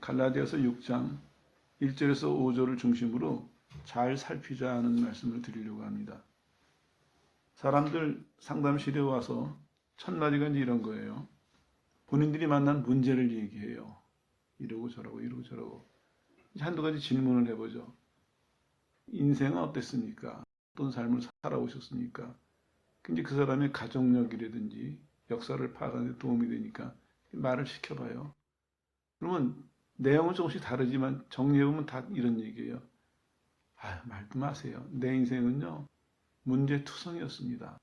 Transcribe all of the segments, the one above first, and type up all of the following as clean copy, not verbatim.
갈라디아서 6장 1절에서 5절을 중심으로 잘 살피자 하는 말씀을 드리려고 합니다. 사람들 상담실에 와서 첫 마디가 이제 이런 거예요. 본인들이 만난 문제를 얘기해요. 이러고 저러고 이러고 저러고. 한두 가지 질문을 해보죠. 인생은 어땠습니까? 어떤 삶을 살아오셨습니까? 근데 그 사람의 가족력이라든지 역사를 파악하는 데 도움이 되니까 말을 시켜봐요. 그러면 내용은 조금씩 다르지만 정리해보면 다 이런 얘기예요. 아유, 말도 마세요. 내 인생은요, 문제투성이었습니다.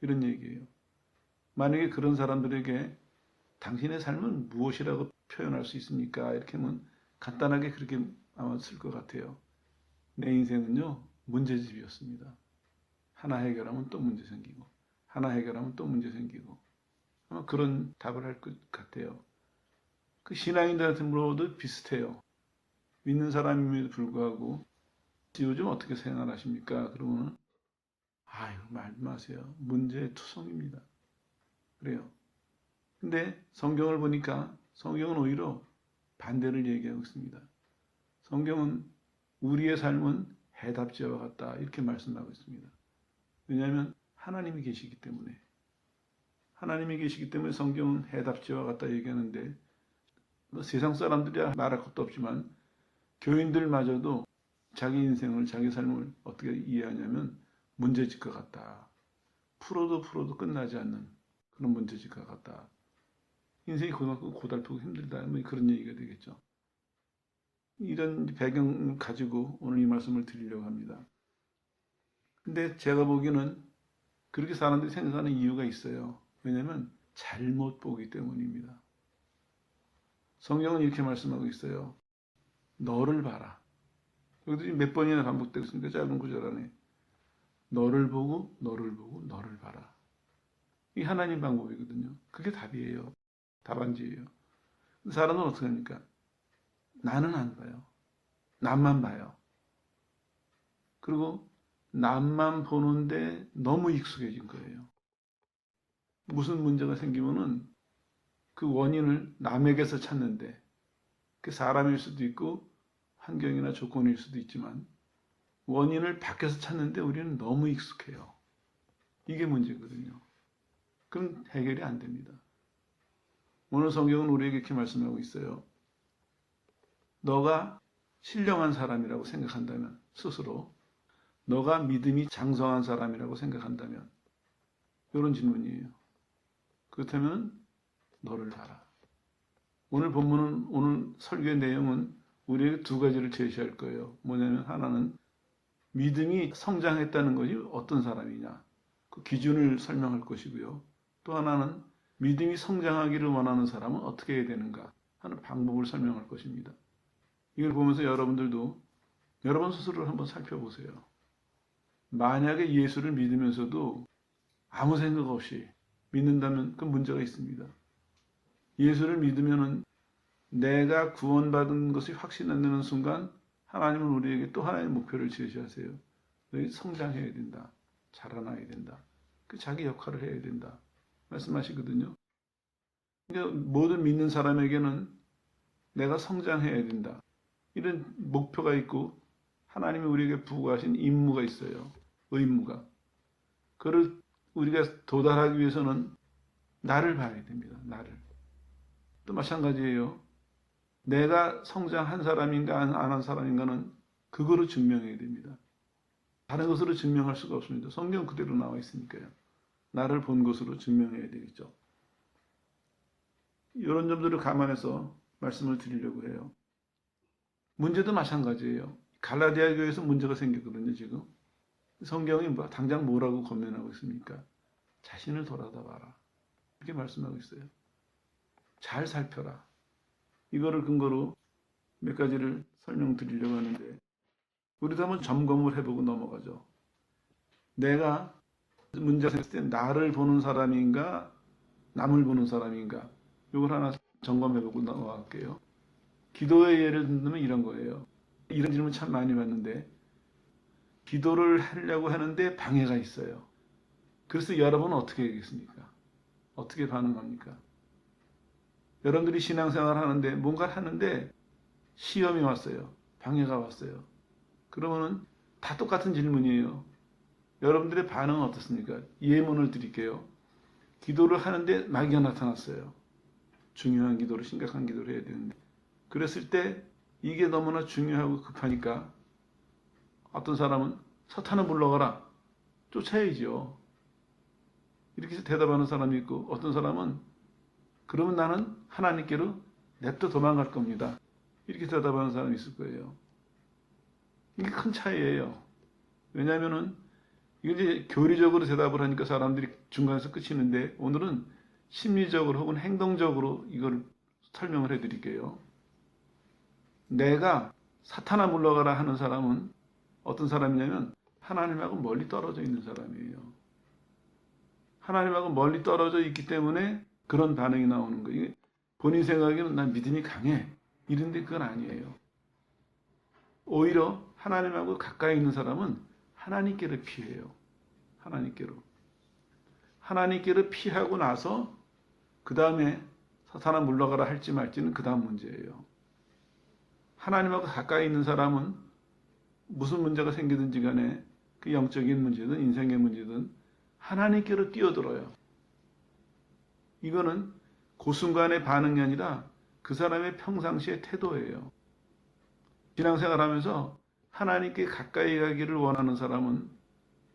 이런 얘기예요. 만약에 그런 사람들에게 당신의 삶은 무엇이라고 표현할 수 있습니까? 이렇게 하면 간단하게 그렇게 아마 쓸 것 같아요. 내 인생은요, 문제집이었습니다. 하나 해결하면 또 문제 생기고, 하나 해결하면 또 문제 생기고, 아마 그런 답을 할 것 같아요. 그 신앙인들한테 물어도 비슷해요. 믿는 사람임에도 불구하고, 요즘 어떻게 생활하십니까? 그러면은, 아유, 말도 마세요. 문제투성입니다. 그래요. 근데 성경을 보니까 성경은 오히려 반대를 얘기하고 있습니다. 성경은 우리의 삶은 해답지와 같다 이렇게 말씀하고 있습니다. 왜냐하면 하나님이 계시기 때문에 성경은 해답지와 같다 얘기하는데 뭐 세상 사람들이야 말할 것도 없지만 교인들마저도 자기 인생을 자기 삶을 어떻게 이해하냐면 문제집과 같다. 풀어도 끝나지 않는 그런 문제집과 같다. 인생이 그만큼 고달프고 힘들다. 뭐 그런 얘기가 되겠죠. 이런 배경을 가지고 오늘 이 말씀을 드리려고 합니다. 근데 제가 보기에는 그렇게 사람들이 생각하는 이유가 있어요. 왜냐하면 잘못 보기 때문입니다. 성경은 이렇게 말씀하고 있어요. 너를 봐라. 여기도 몇 번이나 반복되고 있으니까 짧은 구절 안에 너를 보고 너를 보고 너를 봐라. 이 하나님 방법이거든요. 그게 답이에요. 답안지예요. 사람은 어떻게 합니까? 나는 안 봐요. 남만 봐요. 그리고 남만 보는데 너무 익숙해진 거예요. 무슨 문제가 생기면은 그 원인을 남에게서 찾는데 그 사람일 수도 있고 환경이나 조건일 수도 있지만 원인을 밖에서 찾는데 우리는 너무 익숙해요. 이게 문제거든요. 그럼 해결이 안 됩니다. 오늘 성경은 우리에게 이렇게 말씀하고 있어요. 너가 신령한 사람이라고 생각한다면 스스로 너가 믿음이 장성한 사람이라고 생각한다면 이런 질문이에요. 그렇다면 너를 봐라. 오늘 본문은 오늘 설교의 내용은 우리에게 두 가지를 제시할 거예요. 뭐냐면 하나는 믿음이 성장했다는 것이 어떤 사람이냐. 그 기준을 설명할 것이고요. 또 하나는 믿음이 성장하기를 원하는 사람은 어떻게 해야 되는가 하는 방법을 설명할 것입니다. 이걸 보면서 여러분들도 여러분 스스로를 한번 살펴보세요. 만약에 예수를 믿으면서도 아무 생각 없이 믿는다면 그 문제가 있습니다. 예수를 믿으면은 내가 구원받은 것이 확신되는 순간 하나님은 우리에게 또 하나의 목표를 제시하세요. 너희 성장해야 된다. 자라나야 된다. 그 자기 역할을 해야 된다. 말씀하시거든요. 그러니까 모든 믿는 사람에게는 내가 성장해야 된다. 이런 목표가 있고 하나님이 우리에게 부과하신 임무가 있어요. 의무가. 그를 우리가 도달하기 위해서는 나를 봐야 됩니다. 나를. 또 마찬가지예요. 내가 성장한 사람인가 안 한 사람인가는 그거로 증명해야 됩니다. 다른 것으로 증명할 수가 없습니다. 성경 그대로 나와 있으니까요. 나를 본 것으로 증명해야 되겠죠. 이런 점들을 감안해서 말씀을 드리려고 해요. 문제도 마찬가지예요. 갈라디아 교회에서 문제가 생겼거든요, 지금. 성경이 당장 뭐라고 권면하고 있습니까? 자신을 돌아다봐라. 이렇게 말씀하고 있어요. 잘 살펴라. 이거를 근거로 몇 가지를 설명드리려고 하는데 우리도 한번 점검을 해보고 넘어가죠. 내가 문제가 생겼을 때 나를 보는 사람인가 남을 보는 사람인가 이걸 하나 점검해보고 넘어갈게요. 기도의 예를 들면 이런 거예요. 이런 질문 참 많이 받는데 기도를 하려고 하는데 방해가 있어요. 그래서 여러분은 어떻게 하겠습니까? 어떻게 반응합니까? 여러분들이 신앙생활 하는데 뭔가를 하는데 시험이 왔어요. 방해가 왔어요. 그러면은 다 똑같은 질문이에요. 여러분들의 반응은 어떻습니까? 예문을 드릴게요. 기도를 하는데 마귀가 나타났어요. 중요한 기도를, 심각한 기도를 해야 되는데. 그랬을 때 이게 너무나 중요하고 급하니까 어떤 사람은 사탄을 물러가라. 쫓아야죠. 이렇게 해서 대답하는 사람이 있고, 어떤 사람은 그러면 나는 하나님께로 냅둬 도망갈 겁니다. 이렇게 대답하는 사람이 있을 거예요. 이게 큰 차이예요. 왜냐하면은 이게 이제 교리적으로 대답을 하니까 사람들이 중간에서 끝이는데, 오늘은 심리적으로 혹은 행동적으로 이걸 설명을 해드릴게요. 내가 사탄아 물러가라 하는 사람은 어떤 사람이냐면 하나님하고 멀리 떨어져 있는 사람이에요. 하나님하고 멀리 떨어져 있기 때문에 그런 반응이 나오는 거예요. 본인 생각에는 난 믿음이 강해. 이런데 그건 아니에요. 오히려 하나님하고 가까이 있는 사람은 하나님께를 피해요. 하나님께로. 하나님께를 피하고 나서 그 다음에 사탄아 물러가라 할지 말지는 그 다음 문제예요. 하나님하고 가까이 있는 사람은 무슨 문제가 생기든지 간에 그 영적인 문제든 인생의 문제든 하나님께로 뛰어들어요. 이거는 그 순간의 반응이 아니라 그 사람의 평상시의 태도예요. 신앙생활 하면서 하나님께 가까이 가기를 원하는 사람은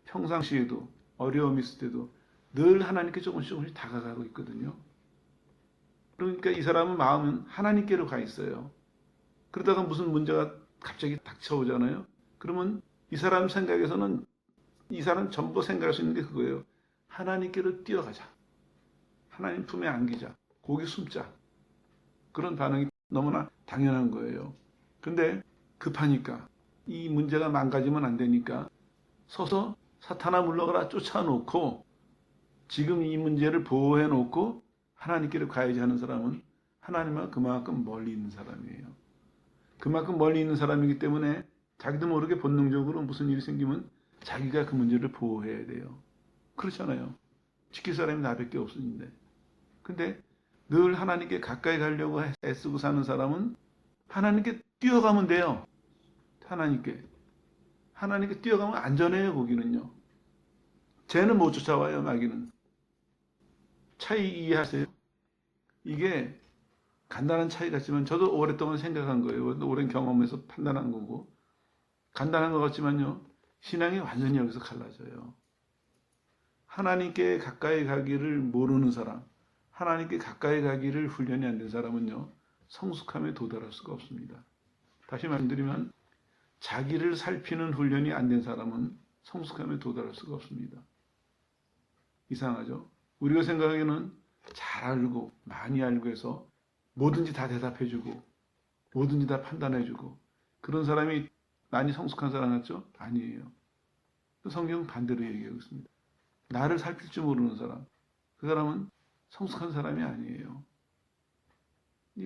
평상시에도 어려움이 있을 때도 늘 하나님께 조금씩 다가가고 있거든요. 그러니까 이 사람은 마음은 하나님께로 가 있어요. 그러다가 무슨 문제가 갑자기 닥쳐오잖아요. 그러면 이 사람 생각에서는 이 사람 전부 생각할 수 있는 게 그거예요. 하나님께로 뛰어가자. 하나님 품에 안기자. 거기 숨자. 그런 반응이 너무나 당연한 거예요. 근데 급하니까 이 문제가 망가지면 안 되니까 서서 사탄아 물러가라 쫓아놓고 지금 이 문제를 보호해 놓고 하나님께로 가야지 하는 사람은 하나님과 그만큼 멀리 있는 사람이에요. 그만큼 멀리 있는 사람이기 때문에 자기도 모르게 본능적으로 무슨 일이 생기면 자기가 그 문제를 보호해야 돼요. 그렇잖아요. 지킬 사람이 나밖에 없으는데. 근데 늘 하나님께 가까이 가려고 애쓰고 사는 사람은 하나님께 뛰어가면 돼요. 하나님께 뛰어가면 안전해요. 거기는요. 쟤는 못 쫓아와요. 마귀는. 차이 이해하세요? 이게 간단한 차이 같지만 저도 오랫동안 생각한 거예요. 오랜 경험에서 판단한 거고 간단한 것 같지만요. 신앙이 완전히 여기서 갈라져요. 하나님께 가까이 가기를 모르는 사람, 하나님께 가까이 가기를 훈련이 안 된 사람은요. 성숙함에 도달할 수가 없습니다. 다시 말씀드리면 자기를 살피는 훈련이 안 된 사람은 성숙함에 도달할 수가 없습니다. 이상하죠? 우리가 생각하기에는 잘 알고 많이 알고 해서 뭐든지 다 대답해주고 뭐든지 다 판단해주고 그런 사람이 많이 성숙한 사람 같죠? 아니에요. 성경은 반대로 얘기하고 있습니다. 나를 살필 줄 모르는 사람, 그 사람은 성숙한 사람이 아니에요.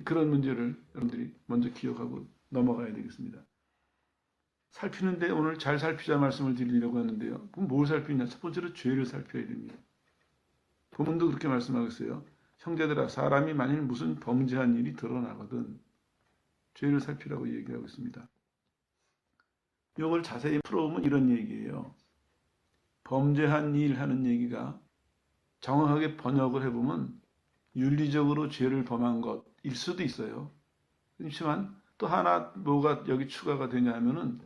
그런 문제를 여러분들이 먼저 기억하고 넘어가야 되겠습니다. 살피는데 오늘 잘 살피자 말씀을 드리려고 하는데요. 그럼 뭘 살피냐? 첫 번째로 죄를 살펴야 됩니다. 본문도 그렇게 말씀하고 있어요. 형제들아, 사람이 만일 무슨 범죄한 일이 드러나거든 죄를 살피라고 얘기하고 있습니다. 이걸 자세히 풀어보면 이런 얘기예요. 범죄한 일 하는 얘기가 정확하게 번역을 해보면 윤리적으로 죄를 범한 것일 수도 있어요. 그렇지만 또 하나 뭐가 여기 추가가 되냐 하면은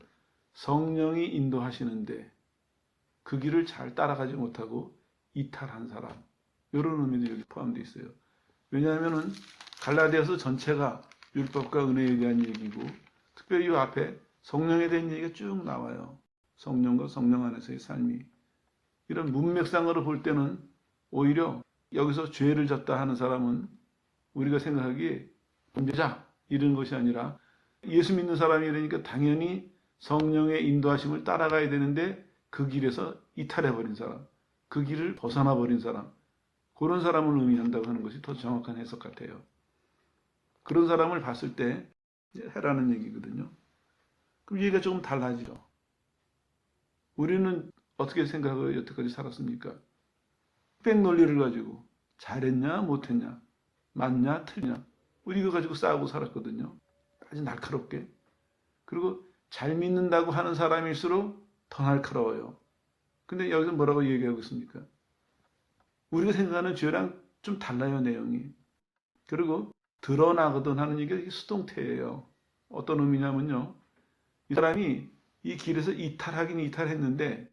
성령이 인도하시는데 그 길을 잘 따라가지 못하고 이탈한 사람, 이런 의미도 여기 포함되어 있어요. 왜냐하면은 갈라디아서 전체가 율법과 은혜에 대한 얘기고 특별히 이 앞에 성령에 대한 얘기가 쭉 나와요. 성령과 성령 안에서의 삶이. 이런 문맥상으로 볼 때는 오히려 여기서 죄를 졌다 하는 사람은 우리가 생각하기에 범죄자 이런 것이 아니라 예수 믿는 사람이라니까 당연히 성령의 인도하심을 따라가야 되는데 그 길에서 이탈해버린 사람, 그 길을 벗어나버린 사람, 그런 사람을 의미한다고 하는 것이 더 정확한 해석 같아요. 그런 사람을 봤을 때 해라는 얘기거든요. 그럼 얘기가 조금 달라지죠. 우리는 어떻게 생각하고 여태까지 살았습니까? 흑백 논리를 가지고 잘했냐 못했냐 맞냐 틀냐 우리 이거 가지고 싸우고 살았거든요. 아주 날카롭게. 그리고 잘 믿는다고 하는 사람일수록 더 날카로워요. 근데 여기서 뭐라고 얘기하고 있습니까? 우리가 생각하는 죄랑 좀 달라요, 내용이. 그리고 드러나거든 하는 얘기가 수동태예요. 어떤 의미냐면요. 이 사람이 이 길에서 이탈하긴 이탈했는데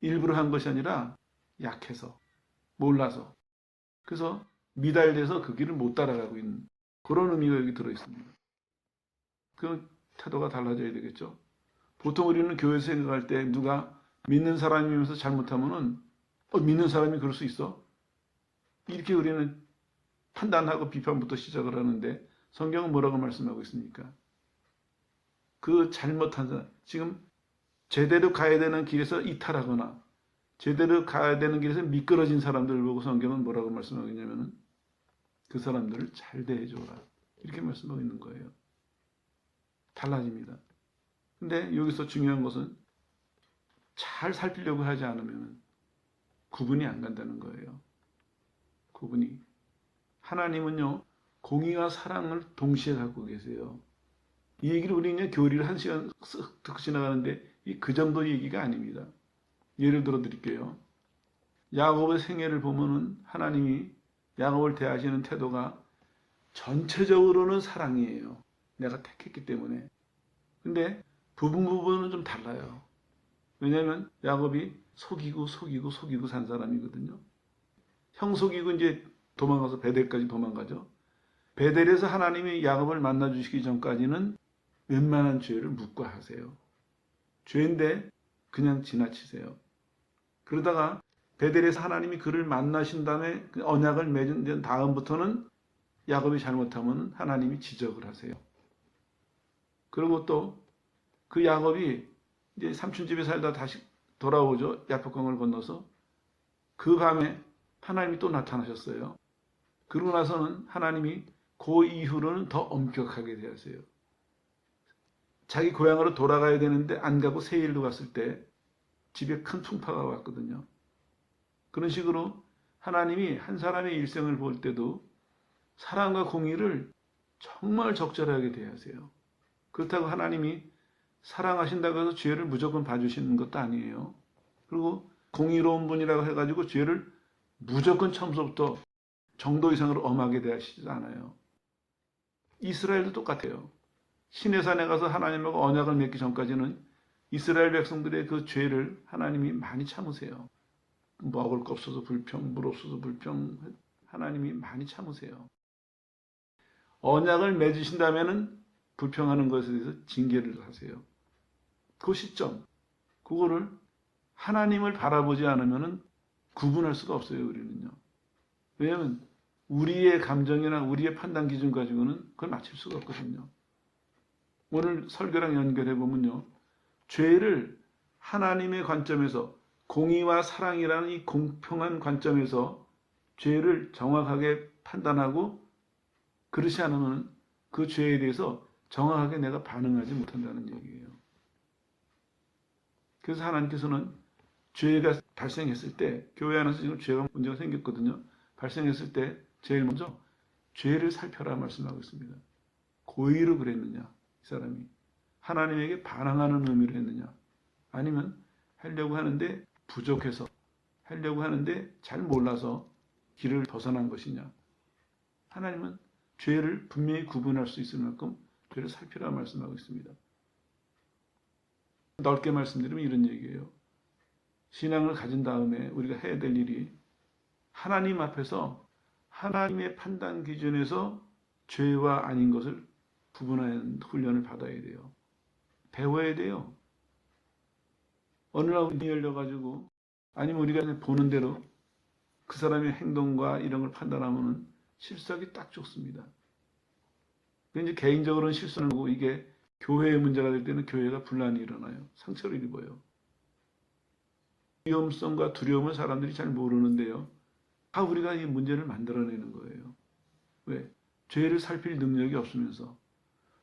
일부러 한 것이 아니라 약해서, 몰라서. 그래서 미달돼서 그 길을 못 따라가고 있는 그런 의미가 여기 들어있습니다. 그 태도가 달라져야 되겠죠. 보통 우리는 교회에서 생각할 때 누가 믿는 사람이면서 잘못하면은 믿는 사람이 그럴 수 있어? 이렇게 우리는 판단하고 비판부터 시작을 하는데 성경은 뭐라고 말씀하고 있습니까? 그 잘못한 사람, 지금 제대로 가야 되는 길에서 이탈하거나 제대로 가야 되는 길에서 미끄러진 사람들을 보고 성경은 뭐라고 말씀하고 있냐면은 그 사람들을 잘 대해줘라. 이렇게 말씀하고 있는 거예요. 달라집니다. 근데 여기서 중요한 것은 잘 살피려고 하지 않으면 구분이 안 간다는 거예요. 구분이. 하나님은요, 공의와 사랑을 동시에 갖고 계세요. 이 얘기를 우리 그냥 교리를 한 시간 쓱 듣고 지나가는데 그 정도 얘기가 아닙니다. 예를 들어 드릴게요. 야곱의 생애를 보면은 하나님이 야곱을 대하시는 태도가 전체적으로는 사랑이에요. 내가 택했기 때문에. 근데 부분은 좀 달라요. 왜냐하면 야곱이 속이고 산 사람이거든요. 형 속이고 이제 도망가서 베델까지 도망가죠. 베델에서 하나님이 야곱을 만나주시기 전까지는 웬만한 죄를 묵과하세요. 죄인데 그냥 지나치세요. 그러다가 베델에서 하나님이 그를 만나신 다음에 그 언약을 맺은 다음부터는 야곱이 잘못하면 하나님이 지적을 하세요. 그리고 또 그 야곱이 이제 삼촌 집에 살다 다시 돌아오죠. 야복강을 건너서. 그 밤에 하나님이 또 나타나셨어요. 그러고 나서는 하나님이 그 이후로는 더 엄격하게 대하세요. 자기 고향으로 돌아가야 되는데 안 가고 세일로 갔을 때 집에 큰 풍파가 왔거든요. 그런 식으로 하나님이 한 사람의 일생을 볼 때도 사랑과 공의를 정말 적절하게 대하세요. 그렇다고 하나님이 사랑하신다고 해서 죄를 무조건 봐주시는 것도 아니에요. 그리고 공의로운 분이라고 해가지고 죄를 무조건 처음부터 정도 이상으로 엄하게 대하시지 않아요. 이스라엘도 똑같아요. 시내산에 가서 하나님하고 언약을 맺기 전까지는 이스라엘 백성들의 그 죄를 하나님이 많이 참으세요. 먹을 거 없어서 불평, 물 없어서 불평, 하나님이 많이 참으세요. 언약을 맺으신다면은 불평하는 것에 대해서 징계를 하세요. 그 시점, 그거를 하나님을 바라보지 않으면 구분할 수가 없어요, 우리는요. 왜냐하면 우리의 감정이나 우리의 판단 기준 가지고는 그걸 맞출 수가 없거든요. 오늘 설교랑 연결해 보면요. 죄를 하나님의 관점에서 공의와 사랑이라는 이 공평한 관점에서 죄를 정확하게 판단하고 그렇지 않으면 그 죄에 대해서 정확하게 내가 반응하지 못한다는 얘기예요. 그래서 하나님께서는 죄가 발생했을 때, 교회 안에서 지금 죄가 문제가 생겼거든요. 발생했을 때 제일 먼저 죄를 살펴라 말씀하고 있습니다. 고의로 그랬느냐, 이 사람이. 하나님에게 반항하는 의미로 했느냐, 아니면 하려고 하는데 부족해서, 하려고 하는데 잘 몰라서 길을 벗어난 것이냐. 하나님은 죄를 분명히 구분할 수 있을 만큼 죄를 살피라 말씀하고 있습니다. 넓게 말씀드리면 이런 얘기예요. 신앙을 가진 다음에 우리가 해야 될 일이 하나님 앞에서 하나님의 판단 기준에서 죄와 아닌 것을 구분하는 훈련을 받아야 돼요. 배워야 돼요. 어느 날 눈이 열려가지고 아니면 우리가 보는 대로 그 사람의 행동과 이런 걸 판단하면 실수하기 딱 좋습니다. 이제 개인적으로는 실수를 하고 이게 교회의 문제가 될 때는 교회가 분란이 일어나요. 상처를 입어요. 위험성과 두려움을 사람들이 잘 모르는데요. 다 우리가 이 문제를 만들어내는 거예요. 왜? 죄를 살필 능력이 없으면서,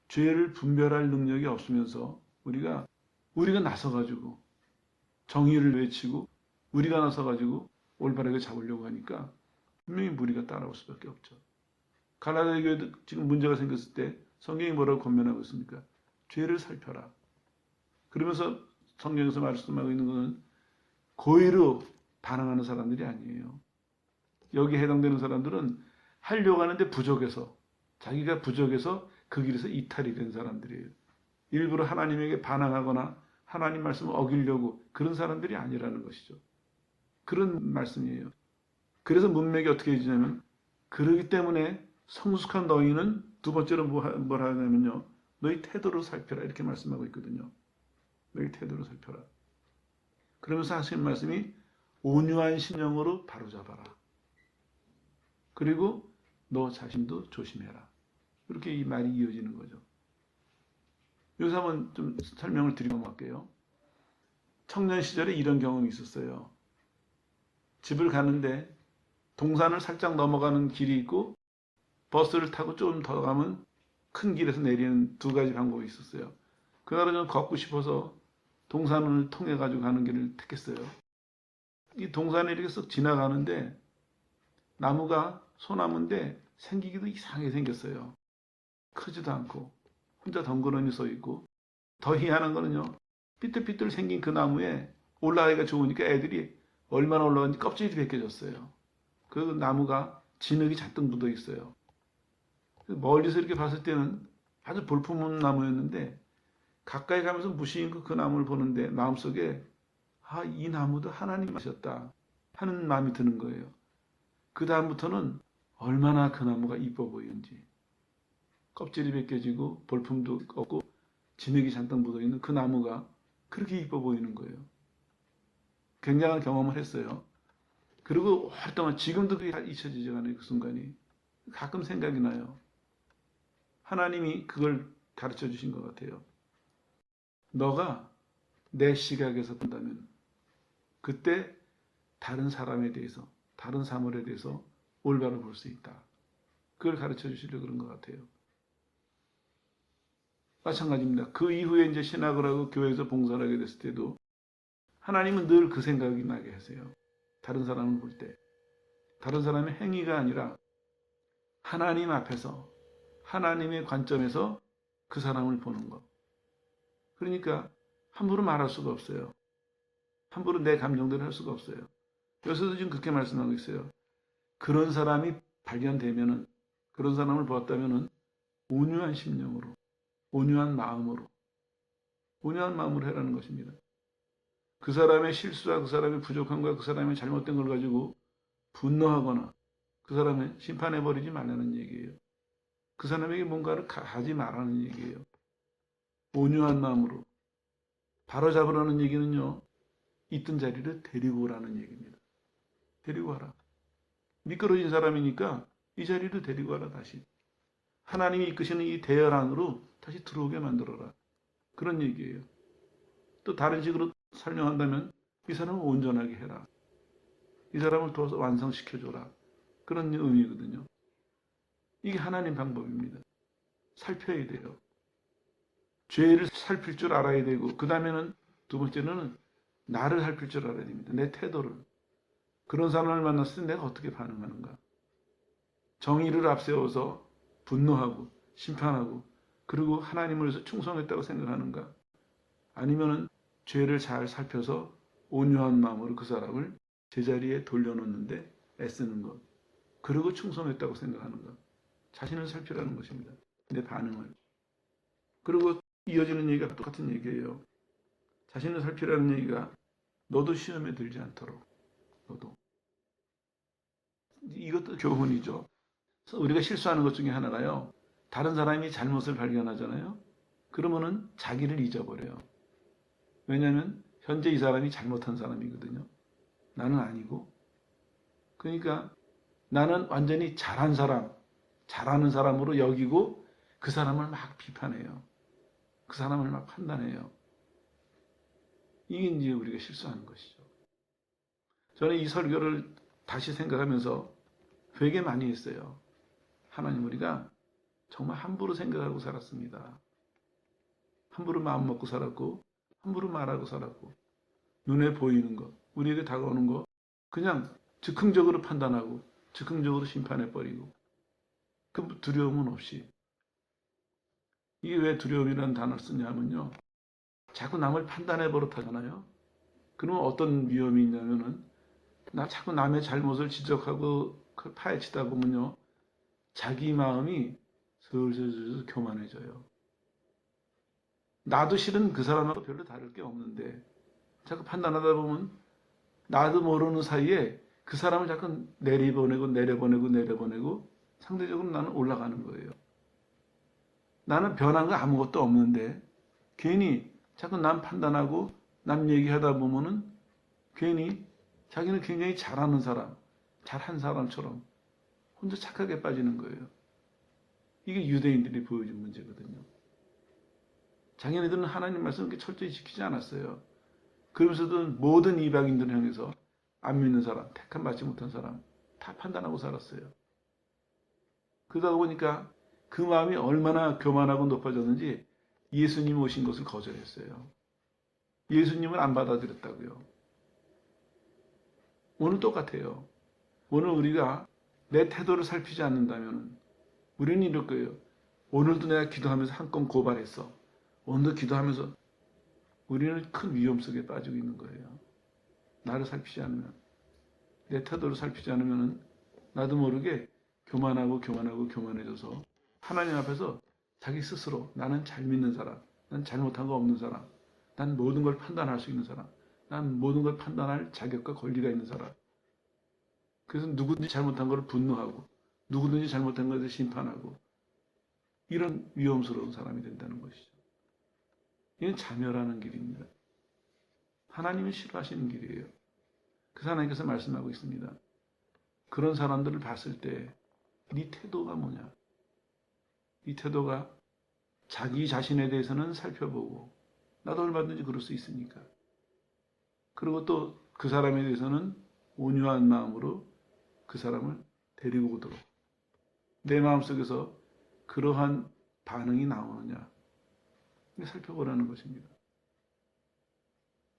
죄를 분별할 능력이 없으면서 우리가 나서가지고 정의를 외치고 우리가 나서가지고 올바르게 잡으려고 하니까 분명히 무리가 따라올 수밖에 없죠. 갈라디아 교회도 지금 문제가 생겼을 때 성경이 뭐라고 권면하고 있습니까? 죄를 살펴라. 그러면서 성경에서 말씀하고 있는 것은 고의로 반항하는 사람들이 아니에요. 여기에 해당되는 사람들은 하려고 하는데 부족해서, 자기가 부족해서 그 길에서 이탈이 된 사람들이에요. 일부러 하나님에게 반항하거나 하나님 말씀을 어기려고 그런 사람들이 아니라는 것이죠. 그런 말씀이에요. 그래서 문맥이 어떻게 해지냐면, 그러기 때문에 성숙한 너희는 두 번째로 뭘 하냐면요, 너희 태도를 살펴라, 이렇게 말씀하고 있거든요. 너희 태도를 살펴라. 그러면서 하시는 말씀이 온유한 심령으로 바로잡아라. 그리고 너 자신도 조심해라. 이렇게 이 말이 이어지는 거죠. 여기서 한번 좀 설명을 드리고 갈게요. 청년 시절에 이런 경험이 있었어요. 집을 가는데 동산을 살짝 넘어가는 길이 있고 버스를 타고 좀 더 가면 큰 길에서 내리는 두 가지 방법이 있었어요. 그날은 좀 걷고 싶어서 동산을 통해 가지고 가는 길을 택했어요. 이 동산에 이렇게 쓱 지나가는데 나무가 소나무인데 생기기도 이상하게 생겼어요. 크지도 않고 혼자 덩그러니 서 있고, 더 희한한 거는요, 삐뚤삐뚤 생긴 그 나무에 올라가기가 좋으니까 애들이 얼마나 올라갔는지 껍질이 벗겨졌어요. 그 나무가 진흙이 잔뜩 묻어 있어요. 멀리서 이렇게 봤을 때는 아주 볼품없는 나무였는데 가까이 가면서 무심코 그 나무를 보는데 마음속에 이 나무도 하나님 하셨다 하는 마음이 드는 거예요. 그 다음부터는 얼마나 그 나무가 이뻐 보이는지, 껍질이 벗겨지고 볼품도 없고 진흙이 잔뜩 묻어있는 그 나무가 그렇게 이뻐 보이는 거예요. 굉장한 경험을 했어요. 그리고 오랫동안 지금도 그게 잊혀지지 않아요. 그 순간이 가끔 생각이 나요. 하나님이 그걸 가르쳐 주신 것 같아요. 너가 내 시각에서 본다면 그때 다른 사람에 대해서, 다른 사물에 대해서 올바로 볼 수 있다. 그걸 가르쳐 주시려고 그런 것 같아요. 마찬가지입니다. 그 이후에 이제 신학을 하고 교회에서 봉사를 하게 됐을 때도 하나님은 늘 그 생각이 나게 하세요. 다른 사람을 볼 때. 다른 사람의 행위가 아니라 하나님 앞에서, 하나님의 관점에서 그 사람을 보는 것. 그러니까 함부로 말할 수가 없어요. 함부로 내 감정대로 할 수가 없어요. 여기서도 지금 그렇게 말씀하고 있어요. 그런 사람이 발견되면은, 그런 사람을 보았다면은 온유한 심령으로, 온유한 마음으로 해라는 것입니다. 그 사람의 실수와 그 사람의 부족함과 그 사람의 잘못된 걸 가지고 분노하거나 그 사람을 심판해버리지 말라는 얘기예요. 그 사람에게 뭔가를 하지 말라는 얘기예요. 온유한 마음으로. 바로잡으라는 얘기는요, 있던 자리를 데리고 오라는 얘기입니다. 데리고 와라. 미끄러진 사람이니까 이 자리를 데리고 와라, 다시. 하나님이 이끄시는 이 대열 안으로 다시 들어오게 만들어라. 그런 얘기예요. 또 다른 식으로 설명한다면 이 사람을 온전하게 해라. 이 사람을 도와서 완성시켜줘라. 그런 의미거든요. 이게 하나님 방법입니다. 살펴야 돼요. 죄를 살필 줄 알아야 되고, 그 다음에는 두 번째는 나를 살필 줄 알아야 됩니다. 내 태도를. 그런 사람을 만났을 때 내가 어떻게 반응하는가. 정의를 앞세워서 분노하고 심판하고 그리고 하나님을 위해서 충성했다고 생각하는가. 아니면은 죄를 잘 살펴서 온유한 마음으로 그 사람을 제자리에 돌려놓는데 애쓰는 것. 그리고 충성했다고 생각하는 것. 자신을 살피라는 것입니다. 내 반응을. 그리고 이어지는 얘기가 똑같은 얘기예요. 자신을 살피라는 얘기가 너도 시험에 들지 않도록. 너도. 이것도 교훈이죠. 우리가 실수하는 것 중에 하나가요. 다른 사람이 잘못을 발견하잖아요. 그러면은 자기를 잊어버려요. 왜냐하면 현재 이 사람이 잘못한 사람이거든요. 나는 아니고. 그러니까 나는 완전히 잘한 사람, 잘하는 사람으로 여기고 그 사람을 막 비판해요. 그 사람을 막 판단해요. 이게 이제 우리가 실수하는 것이죠. 저는 이 설교를 다시 생각하면서 되게 많이 했어요. 하나님, 우리가 정말 함부로 생각하고 살았습니다. 함부로 마음 먹고 살았고, 함부로 말하고 살았고, 눈에 보이는 것, 우리에게 다가오는 것, 그냥 즉흥적으로 판단하고, 즉흥적으로 심판해버리고, 그 두려움은 없이. 이게 왜 두려움이라는 단어를 쓰냐면요. 자꾸 남을 판단해 버릇하잖아요. 그러면 어떤 위험이 있냐면은 나 자꾸 남의 잘못을 지적하고 파헤치다 보면요. 자기 마음이 슬슬 교만해져요. 나도 실은 그 사람하고 별로 다를 게 없는데 자꾸 판단하다 보면 나도 모르는 사이에 그 사람을 자꾸 내려보내고 상대적으로 나는 올라가는 거예요. 나는 변한 거 아무것도 없는데 괜히 자꾸 남 판단하고 남 얘기하다 보면은 괜히 자기는 굉장히 잘하는 사람, 잘한 사람처럼 혼자 착하게 빠지는 거예요. 이게 유대인들이 보여준 문제거든요. 자기네들은 하나님 말씀을 철저히 지키지 않았어요. 그러면서도 모든 이방인들을 향해서 안 믿는 사람, 택함 받지 못한 사람 다 판단하고 살았어요. 그러다 보니까 그 마음이 얼마나 교만하고 높아졌는지 예수님 오신 것을 거절했어요. 예수님을 안 받아들였다고요. 오늘 똑같아요. 오늘 우리가 내 태도를 살피지 않는다면 우리는 이럴 거예요. 오늘도 내가 기도하면서 한 건 고발했어. 오늘도 기도하면서 우리는 큰 위험 속에 빠지고 있는 거예요. 나를 살피지 않으면, 내 태도를 살피지 않으면 나도 모르게 교만해져서 하나님 앞에서 자기 스스로 나는 잘 믿는 사람, 난 잘못한 거 없는 사람, 난 모든 걸 판단할 수 있는 사람, 난 모든 걸 판단할 자격과 권리가 있는 사람. 그래서 누구든지 잘못한 걸 분노하고 누구든지 잘못한 것에 심판하고 이런 위험스러운 사람이 된다는 것이죠. 이건 자멸하는 길입니다. 하나님이 싫어하시는 길이에요. 그 하나님께서 말씀하고 있습니다. 그런 사람들을 봤을 때 네 태도가 뭐냐? 이 태도가 자기 자신에 대해서는 살펴보고 나도 얼마든지 그럴 수 있으니까. 그리고 또 그 사람에 대해서는 온유한 마음으로 그 사람을 데리고 오도록 내 마음속에서 그러한 반응이 나오느냐 살펴보라는 것입니다.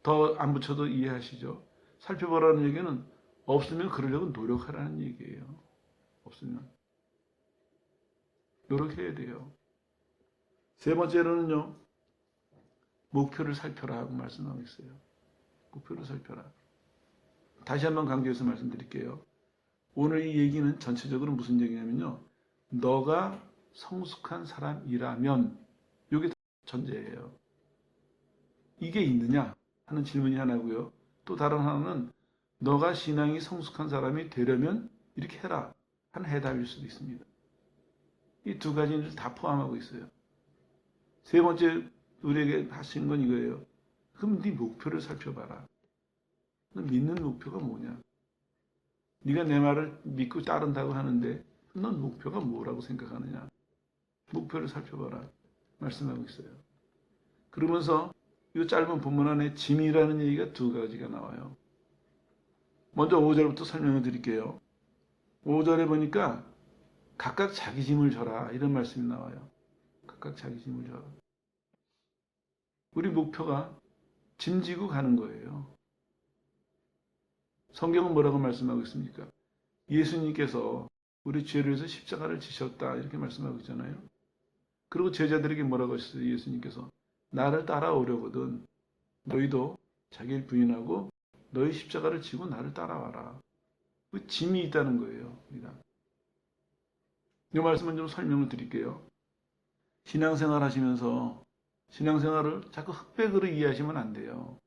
더 안 붙여도 이해하시죠? 살펴보라는 얘기는 없으면 그러려고 노력하라는 얘기예요. 없으면 노력해야 돼요. 세 번째로는요. 목표를 살펴라 하고 말씀하고 있어요. 목표를 살펴라. 다시 한번 강조해서 말씀드릴게요. 오늘 이 얘기는 전체적으로 무슨 얘기냐면요. 너가 성숙한 사람이라면 이게 전제예요. 이게 있느냐 하는 질문이 하나고요. 또 다른 하나는 너가 신앙이 성숙한 사람이 되려면 이렇게 해라 하는 해답일 수도 있습니다. 이 두 가지를 다 포함하고 있어요. 세 번째 우리에게 하시는 건 이거예요. 그럼 네 목표를 살펴봐라. 너 믿는 목표가 뭐냐? 네가 내 말을 믿고 따른다고 하는데 넌 목표가 뭐라고 생각하느냐? 목표를 살펴봐라. 말씀하고 있어요. 그러면서 이 짧은 본문 안에 짐이라는 얘기가 두 가지가 나와요. 먼저 5절부터 설명을 드릴게요. 5절에 보니까 각각 자기 짐을 져라 이런 말씀이 나와요. 각각 자기 짐을 져라. 우리 목표가 짐지고 가는 거예요. 성경은 뭐라고 말씀하고 있습니까? 예수님께서 우리 죄를 위해서 십자가를 지셨다 이렇게 말씀하고 있잖아요. 그리고 제자들에게 뭐라고 하셨어요? 예수님께서 나를 따라오려거든 너희도 자기를 부인하고 너희 십자가를 지고 나를 따라와라. 그 짐이 있다는 거예요. 우리가. 이 말씀은 좀 설명을 드릴게요. 신앙생활 하시면서 신앙생활을 자꾸 흑백으로 이해하시면 안 돼요.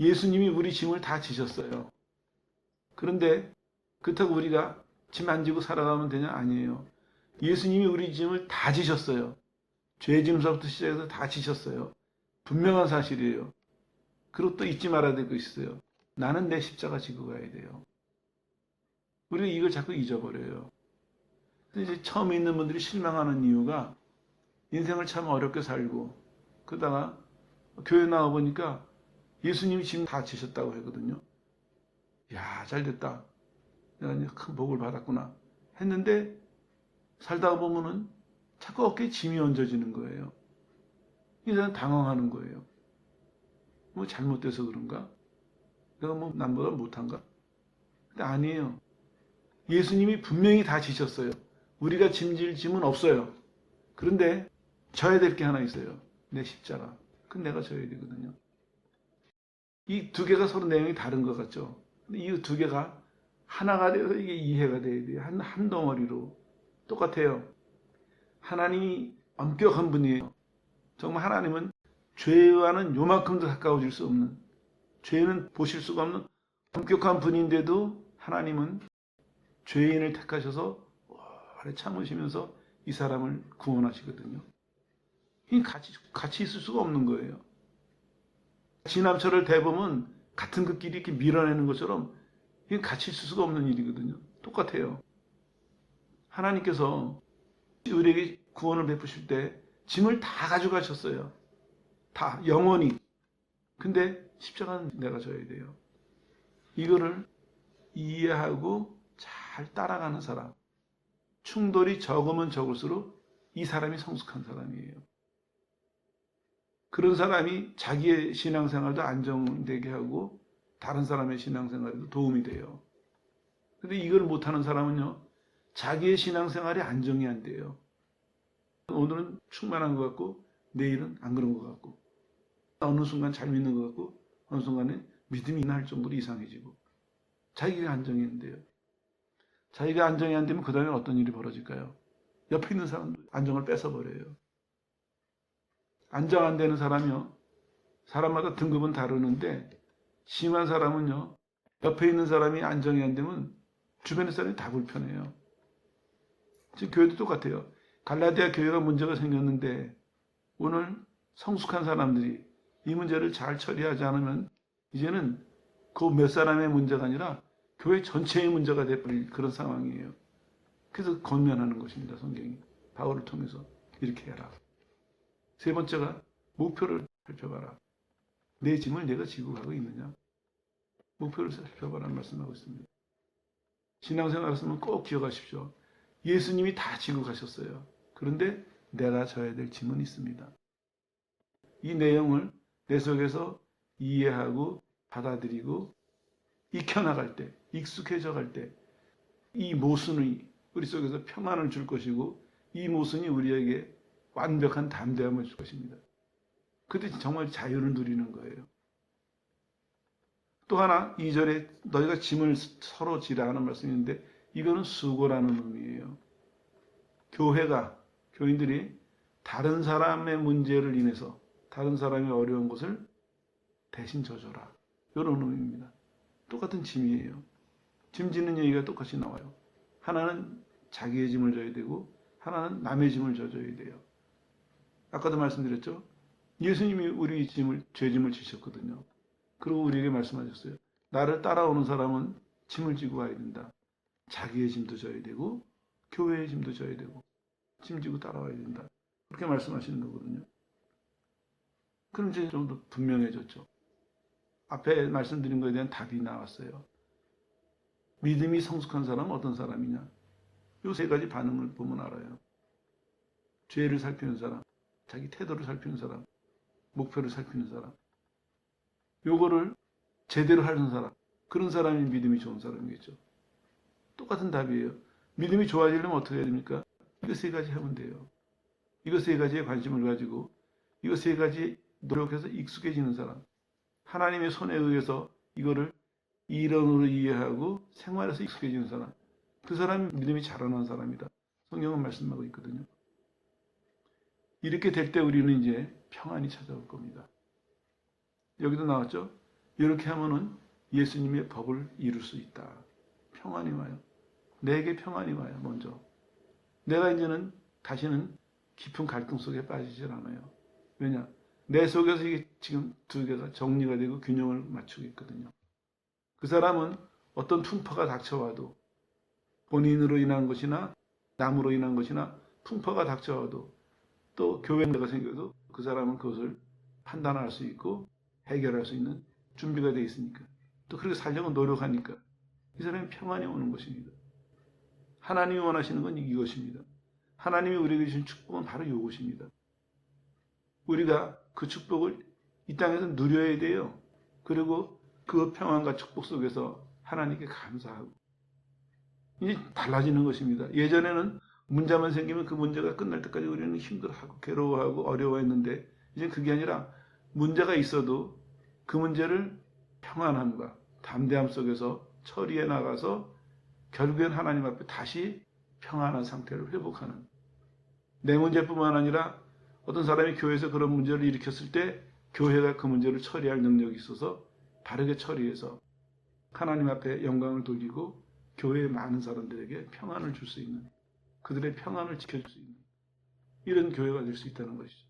예수님이 우리 짐을 다 지셨어요. 그런데 그렇다고 우리가 짐 안 지고 살아가면 되냐? 아니에요. 예수님이 우리 짐을 다 지셨어요. 죄 짐서부터 시작해서 다 지셨어요. 분명한 사실이에요. 그리고 또 잊지 말아야 될 거 있어요. 나는 내 십자가 지고 가야 돼요. 우리가 이걸 자꾸 잊어버려요. 이제 처음 있는 분들이 실망하는 이유가 인생을 참 어렵게 살고 그러다가 교회 나와보니까 예수님이 짐 다 지셨다고 하거든요. 야, 잘 됐다. 내가 이제 큰 복을 받았구나. 했는데 살다가 보면은 자꾸 어깨에 짐이 얹어지는 거예요. 이제는 당황하는 거예요. 뭐 잘못돼서 그런가? 내가 뭐 남보다 못한가? 근데 아니에요. 예수님이 분명히 다 지셨어요. 우리가 짐질 짐은 없어요. 그런데 져야 될 게 하나 있어요. 내 십자가. 그건 내가 져야 되거든요. 이 두 개가 서로 내용이 다른 것 같죠. 근데 이 두 개가 하나가 돼서 이게 이해가 돼야 돼요. 한 덩어리로. 똑같아요. 하나님이 엄격한 분이에요. 정말 하나님은 죄와는 요만큼도 가까워질 수 없는, 죄는 보실 수가 없는 엄격한 분인데도 하나님은 죄인을 택하셔서 오래 참으시면서 이 사람을 구원하시거든요. 이 같이 있을 수가 없는 거예요. 지남철을 대보면 같은 그 길이 이렇게 밀어내는 것처럼 이게 같이 있을 수가 없는 일이거든요. 똑같아요. 하나님께서 우리에게 구원을 베푸실 때 짐을 다 가져가셨어요. 다 영원히. 근데 십자가는 내가 져야 돼요. 이거를 이해하고 잘 따라가는 사람. 충돌이 적으면 적을수록 이 사람이 성숙한 사람이에요. 그런 사람이 자기의 신앙생활도 안정되게 하고 다른 사람의 신앙생활에도 도움이 돼요. 근데 이걸 못하는 사람은요, 자기의 신앙생활이 안정이 안 돼요. 오늘은 충만한 것 같고 내일은 안 그런 것 같고, 어느 순간 잘 믿는 것 같고 어느 순간에 믿음이 날 정도로 이상해지고, 자기가 안정이 안 돼요. 자기가 안정이 안 되면 그 다음에 어떤 일이 벌어질까요? 옆에 있는 사람도 안정을 뺏어버려요. 안정 안 되는 사람이요, 사람마다 등급은 다르는데 심한 사람은요, 옆에 있는 사람이 안정이 안 되면 주변의 사람이 다 불편해요. 지금 교회도 똑같아요. 갈라디아 교회가 문제가 생겼는데 오늘 성숙한 사람들이 이 문제를 잘 처리하지 않으면 이제는 그 몇 사람의 문제가 아니라 교회 전체의 문제가 돼버릴 그런 상황이에요. 그래서 권면하는 것입니다. 성경이 바울을 통해서 이렇게 해라. 세 번째가 목표를 살펴봐라. 내 짐을 내가 지고 가고 있느냐. 목표를 살펴봐라는 말씀하고 있습니다. 신앙생활 하시면 꼭 기억하십시오. 예수님이 다 지고 가셨어요. 그런데 내가 져야 될 짐은 있습니다. 이 내용을 내 속에서 이해하고 받아들이고 익혀나갈 때, 익숙해져 갈 때 이 모순이 우리 속에서 평안을 줄 것이고 이 모순이 우리에게 완벽한 담대함을 줄 것입니다. 그때 정말 자유를 누리는 거예요. 또 하나 2절에 너희가 짐을 서로 지라 하는 말씀이 있는데 이거는 수고라는 의미예요. 교인들이 다른 사람의 문제를 인해서 다른 사람의 어려운 것을 대신 져줘라. 이런 의미입니다. 똑같은 짐이에요. 짐 지는 얘기가 똑같이 나와요. 하나는 자기의 짐을 져야 되고 하나는 남의 짐을 져줘야 돼요. 아까도 말씀드렸죠. 예수님이 우리 죄짐을 지셨거든요. 그리고 우리에게 말씀하셨어요. 나를 따라오는 사람은 짐을 지고 가야 된다. 자기의 짐도 져야 되고 교회의 짐도 져야 되고 짐 지고 따라와야 된다. 그렇게 말씀하시는 거거든요. 그럼 이제 좀 더 분명해졌죠. 앞에 말씀드린 것에 대한 답이 나왔어요. 믿음이 성숙한 사람은 어떤 사람이냐? 이 세 가지 반응을 보면 알아요. 죄를 살피는 사람, 자기 태도를 살피는 사람, 목표를 살피는 사람. 요거를 제대로 하는 사람, 그런 사람이 믿음이 좋은 사람이겠죠. 똑같은 답이에요. 믿음이 좋아지려면 어떻게 해야 됩니까? 이거 세 가지 하면 돼요. 이거 세 가지에 관심을 가지고 이거 세 가지 노력해서 익숙해지는 사람. 하나님의 손에 의해서 이거를 이론으로 이해하고 생활에서 익숙해지는 사람. 그 사람이 믿음이 자라난 사람이다. 성경은 말씀하고 있거든요. 이렇게 될 때 우리는 이제 평안이 찾아올 겁니다. 여기도 나왔죠? 이렇게 하면은 예수님의 법을 이룰 수 있다. 평안이 와요. 내게 평안이 와요, 먼저. 내가 이제는 다시는 깊은 갈등 속에 빠지질 않아요. 왜냐? 내 속에서 이게 지금 두 개가 정리가 되고 균형을 맞추고 있거든요. 그 사람은 어떤 풍파가 닥쳐와도 본인으로 인한 것이나 남으로 인한 것이나 풍파가 닥쳐와도 또 교회 문제가 생겨도 그 사람은 그것을 판단할 수 있고 해결할 수 있는 준비가 되어 있으니까 또 그렇게 살려고 노력하니까 이 사람이 평안이 오는 것입니다. 하나님이 원하시는 건 이것입니다. 하나님이 우리에게 주신 축복은 바로 이것입니다. 우리가 그 축복을 이 땅에서 누려야 돼요. 그리고 그 평안과 축복 속에서 하나님께 감사하고 이제 달라지는 것입니다. 예전에는 문제만 생기면 그 문제가 끝날 때까지 우리는 힘들어하고 괴로워하고 어려워했는데 이제 그게 아니라 문제가 있어도 그 문제를 평안함과 담대함 속에서 처리해 나가서 결국엔 하나님 앞에 다시 평안한 상태를 회복하는, 내 문제뿐만 아니라 어떤 사람이 교회에서 그런 문제를 일으켰을 때 교회가 그 문제를 처리할 능력이 있어서 바르게 처리해서 하나님 앞에 영광을 돌리고 교회의 많은 사람들에게 평안을 줄 수 있는, 그들의 평안을 지켜줄 수 있는 이런 교회가 될 수 있다는 것이죠.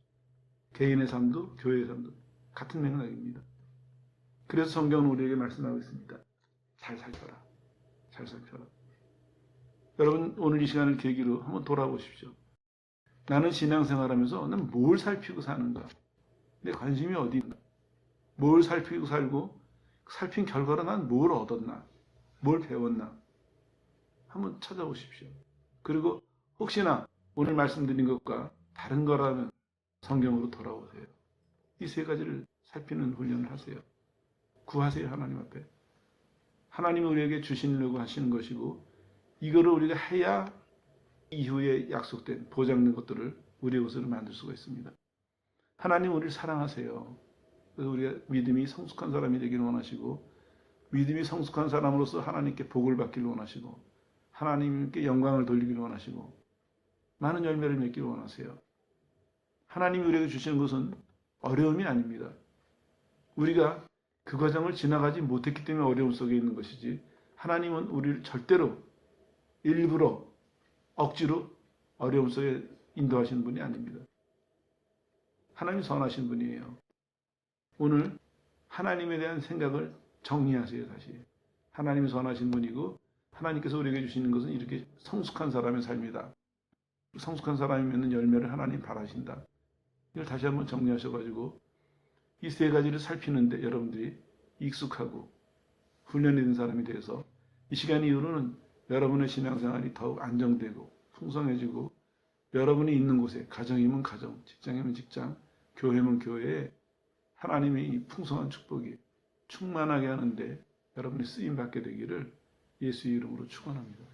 개인의 삶도 교회의 삶도 같은 맥락입니다. 그래서 성경은 우리에게 말씀하고 있습니다. 잘 살펴라. 잘 살펴라. 여러분 오늘 이 시간을 계기로 한번 돌아보십시오. 나는 신앙생활하면서 난 뭘 살피고 사는가? 내 관심이 어디 있나? 뭘 살피고 살고 살핀 결과로 난 뭘 얻었나? 뭘 배웠나? 한번 찾아보십시오. 그리고 혹시나 오늘 말씀드린 것과 다른 거라면 성경으로 돌아오세요. 이 세 가지를 살피는 훈련을 하세요. 구하세요. 하나님 앞에. 하나님이 우리에게 주시려고 하시는 것이고 이거를 우리가 해야 이후에 약속된 보장된 것들을 우리의 것으로 만들 수가 있습니다. 하나님 우리를 사랑하세요. 그래서 우리가 믿음이 성숙한 사람이 되기를 원하시고 믿음이 성숙한 사람으로서 하나님께 복을 받기를 원하시고 하나님께 영광을 돌리기를 원하시고 많은 열매를 맺기를 원하세요. 하나님이 우리에게 주시는 것은 어려움이 아닙니다. 우리가 그 과정을 지나가지 못했기 때문에 어려움 속에 있는 것이지 하나님은 우리를 절대로 일부러 억지로 어려움 속에 인도하시는 분이 아닙니다. 하나님 선하신 분이에요. 오늘 하나님에 대한 생각을 정리하세요. 다시. 하나님이 선하신 분이고 하나님께서 우리에게 주시는 것은 이렇게 성숙한 사람의 삶이다. 성숙한 사람이면 열매를 하나님 바라신다. 이걸 다시 한번 정리하셔가지고 이 세 가지를 살피는데 여러분들이 익숙하고 훈련이 된 사람이 되어서 이 시간 이후로는 여러분의 신앙생활이 더욱 안정되고 풍성해지고 여러분이 있는 곳에 가정이면 가정, 직장이면 직장, 교회면 교회에 하나님의 이 풍성한 축복이 충만하게 하는데 여러분이 쓰임받게 되기를 예수의 이름으로 축원합니다.